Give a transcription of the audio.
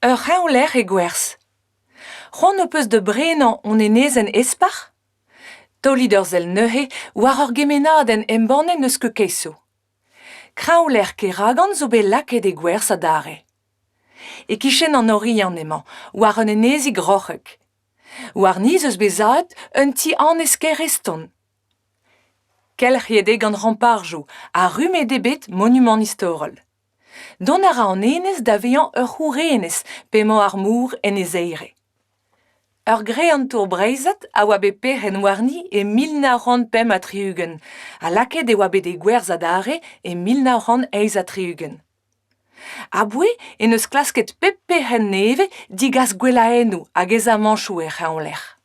Ur c'haoler e gwerzh. C'hoant ho peus de brenan on enez en espar? Tolid ur zel neuze war ur gemenadenn embanne neus ket keizo. Kraoler keragan zo bet lakaet e gwerzh adare. E kichen an orian emañ, war un enezi grochek. War niz eus bezaet un ti anesker eston. Kelc'hiet gant ramparjoù a rumet ebet monument istorel. Don a ra an enez da vezañ ur c'hourenez pemañ ar mour en e zeire. Ur gre an tour breizhat a oa bet pec'h warni e 1953, a lakaet e oa bet e gwerzh adare e 1953. A boe en eus klasket pep pec'h neve digas gwelaennoù hag ez a manchou e c'haoler.